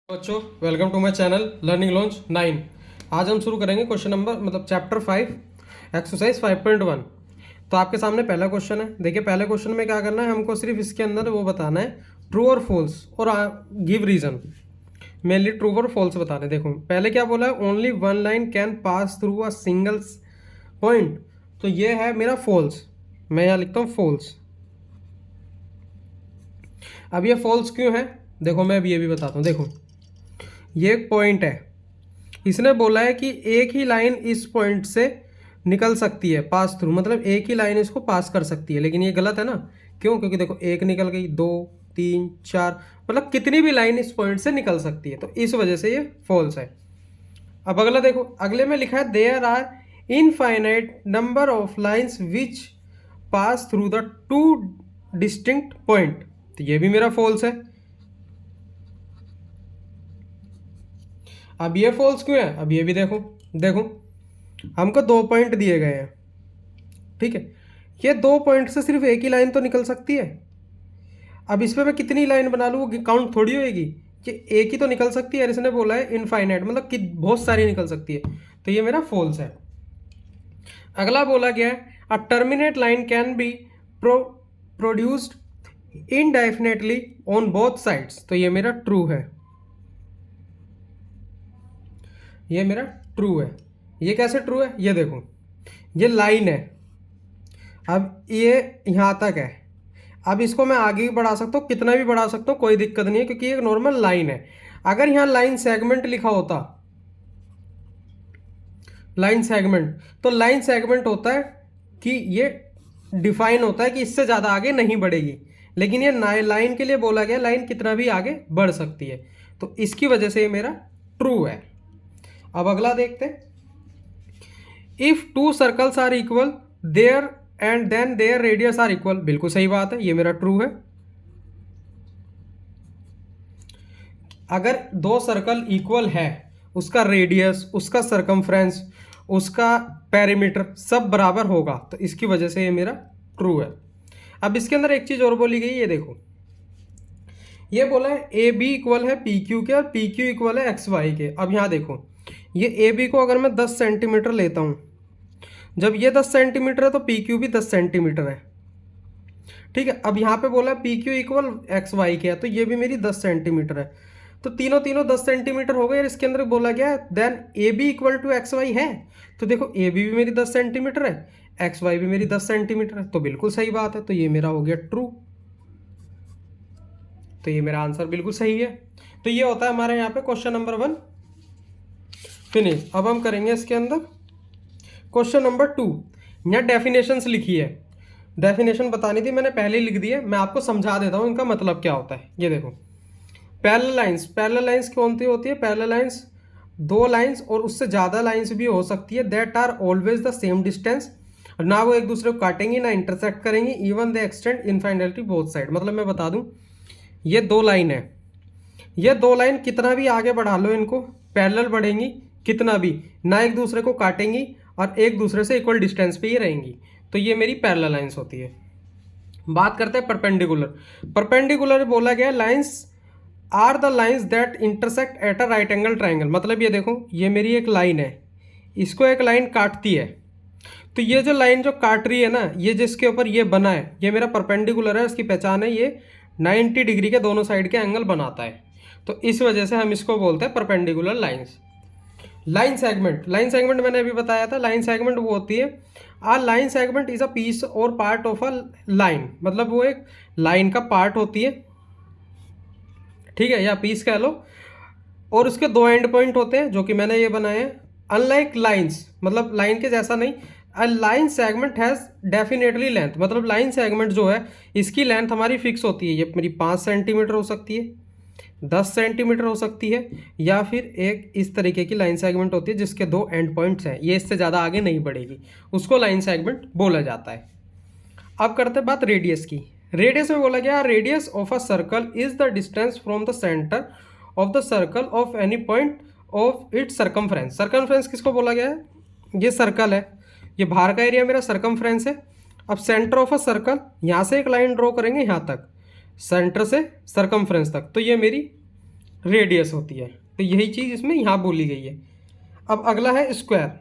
बच्चों, welcome to my channel learning launch 9। आज हम शुरू करेंगे क्वेश्चन नंबर चैप्टर 5 एक्सरसाइज 5.1। तो आपके सामने पहला क्वेश्चन है। देखिए, पहले क्वेश्चन में क्या करना है, हमको सिर्फ इसके अंदर वो बताना है ट्रू और फॉल्स और गिव रीजन। मेनली ट्रू और फॉल्स बताने। देखो पहले क्या बोला है, only one line can pass through a single point. तो ये है मेरा फॉल्स, मैं यहाँ लिखता हूँ फॉल्स। अब ये फॉल्स क्यों है, देखो मैं अभी ये भी बताता हूँ। देखो ये एक पॉइंट है, इसने बोला है कि एक ही लाइन इस पॉइंट से निकल सकती है, पास थ्रू, मतलब एक ही लाइन इसको पास कर सकती है। लेकिन ये गलत है ना, क्यों? क्योंकि देखो एक निकल गई, दो, तीन, चार, मतलब कितनी भी लाइन इस पॉइंट से निकल सकती है, तो इस वजह से ये फॉल्स है। अब अगला देखो, अगले में लिखा है there are infinite number of lines which pass through the two distinct point. तो ये भी मेरा फॉल्स है। अब ये फॉल्स क्यों है, अब ये भी देखो। देखो हमको दो पॉइंट दिए गए हैं, ठीक है। ये दो पॉइंट से सिर्फ एक ही लाइन तो निकल सकती है। अब इस पे मैं कितनी लाइन बना लूँ, वो काउंट थोड़ी होएगी कि एक ही तो निकल सकती है। इसने बोला है इनफाइनाइट, मतलब कि बहुत सारी निकल सकती है, तो ये मेरा फॉल्स है। अगला बोला गया है a terminate line can be produced indefinitely on both sides. तो ये मेरा ट्रू है, ये मेरा ट्रू है। ये कैसे ट्रू है, ये देखो, ये लाइन है, अब ये यहाँ तक है। अब इसको मैं आगे भी बढ़ा सकता हूँ, कितना भी बढ़ा सकता हूँ, कोई दिक्कत नहीं है, क्योंकि ये एक नॉर्मल लाइन है। अगर यहाँ लाइन सेगमेंट लिखा होता, लाइन सेगमेंट, तो लाइन सेगमेंट होता है कि ये डिफाइन होता है कि इससे ज़्यादा आगे नहीं बढ़ेगी। लेकिन ये लाइन के लिए बोला गया लाइन कितना भी आगे बढ़ सकती है, तो इसकी वजह से ये मेरा ट्रू है। अब अगला देखते हैं, if two circles are equal there and then their radius are equal. बिल्कुल सही बात है, ये मेरा ट्रू है। अगर दो सर्कल इक्वल है, उसका रेडियस, उसका सरकमफ्रेंस, उसका पेरीमीटर सब बराबर होगा, तो इसकी वजह से ये मेरा ट्रू है। अब इसके अंदर एक चीज और बोली गई, ये देखो, ये बोला है ए बी इक्वल है पी क्यू के और पी क्यू इक्वल है एक्स वाई के। अब यहाँ देखो, ये ए बी को अगर मैं 10 सेंटीमीटर लेता हूँ, जब ये 10 सेंटीमीटर है तो पी क्यू भी 10 सेंटीमीटर है, ठीक है। अब यहाँ पे बोला P Q equal X Y के है, तो ये भी मेरी 10 सेंटीमीटर है, तो तीनों तीनों 10 सेंटीमीटर हो गए। और इसके अंदर बोला गया then A B equal to X Y है, तो देखो ए बी भी मेरी 10 सेंटीमीटर है, एक्स वाई भी मेरी 10 सेंटीमीटर है, तो बिल्कुल सही बात है। तो ये मेरा हो गया ट्रू, तो ये मेरा आंसर बिल्कुल सही है। तो ये होता है हमारे यहाँ पे क्वेश्चन नंबर 1 फिनिश। अब हम करेंगे इसके अंदर क्वेश्चन नंबर 2। यहाँ डेफिनेशंस लिखी है, डेफिनेशन बतानी थी, मैंने पहले ही लिख दी है, मैं आपको समझा देता हूँ इनका मतलब क्या होता है। ये देखो, पैरेलल लाइंस, पैरेलल लाइंस कौन सी होती है? पैरेलल लाइंस दो लाइंस और उससे ज़्यादा लाइंस भी हो सकती है, that are always the same distance, ना वो एक दूसरे को काटेंगी ना इंटरसेक्ट करेंगी, even they extend infinitely both side. मतलब मैं बता दूं, ये दो लाइन है, ये दो लाइन कितना भी आगे बढ़ा लो इनको, पैरेलल बढ़ेंगी कितना भी, ना एक दूसरे को काटेंगी और एक दूसरे से इक्वल डिस्टेंस पे ही रहेंगी, तो ये मेरी पैरेलल लाइंस होती है। बात करते हैं परपेंडिकुलर। परपेंडिकुलर बोला गया lines are the lines that intersect at a right angle triangle. मतलब ये देखो, ये मेरी एक लाइन है, इसको एक लाइन काटती है, तो ये जो लाइन जो काट रही है ना, ये जिसके ऊपर ये बना है, ये मेरा परपेंडिकुलर है। उसकी पहचान है, ये 90 डिग्री के दोनों साइड के एंगल बनाता है, तो इस वजह से हम इसको बोलते हैं perpendicular lines. Line segment, line segment मैंने अभी बताया था, लाइन सेगमेंट वो होती है, a line segment is a piece or part of a line. मतलब वो एक लाइन का पार्ट होती है, ठीक है, या पीस कह लो, और उसके दो एंड पॉइंट होते हैं जो कि मैंने ये बनाए हैं। अनलाइक लाइंस, मतलब लाइन के जैसा नहीं, a line segment has definitely length. मतलब लाइन सेगमेंट जो है, इसकी लेंथ हमारी फिक्स होती है, ये मेरी 5 सेंटीमीटर हो सकती है, 10 सेंटीमीटर हो सकती है, या फिर एक इस तरीके की लाइन सेगमेंट होती है जिसके दो एंड पॉइंट्स हैं, ये इससे ज़्यादा आगे नहीं बढ़ेगी, उसको लाइन सेगमेंट बोला जाता है। अब करते हैं बात रेडियस की। रेडियस में बोला गया radius of a circle is the distance from the centre of the circle of any point of its circumference. Circumference किसको बोला गया है? ये सर्कल है, ये बाहर का एरिया मेरा सर्कमफ्रेंस है। अब सेंटर ऑफ अ सर्कल, यहाँ से एक लाइन ड्रॉ करेंगे यहाँ तक, सेंटर से सर्कमफ्रेंस तक, तो ये मेरी रेडियस होती है। तो यही चीज़ इसमें यहाँ बोली गई है। अब अगला है स्क्वायर।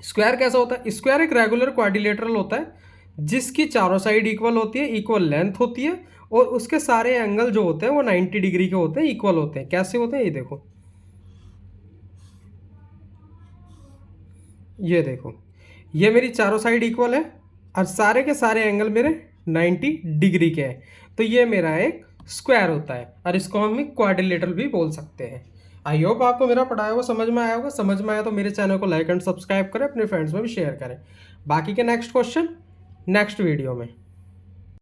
स्क्वायर कैसा होता है? स्क्वायर एक रेगुलर क्वाड्रिलेटरल होता है जिसकी चारों साइड इक्वल होती है, इक्वल लेंथ होती है, और उसके सारे एंगल जो होते हैं वो 90 डिग्री के होते हैं, इक्वल होते हैं। कैसे होते हैं ये देखो, ये देखो, ये मेरी चारों साइड इक्वल है और सारे के सारे एंगल मेरे 90 डिग्री के हैं। तो ये मेरा एक स्क्वायर होता है और इसको हम एक क्वाड्रिलेटरल भी बोल सकते हैं। आई होप आपको मेरा पढ़ाया हुआ समझ में आया होगा। समझ में आया तो मेरे चैनल को लाइक एंड सब्सक्राइब करें, अपने फ्रेंड्स में भी शेयर करें। बाकी के नेक्स्ट क्वेश्चन नेक्स्ट वीडियो में।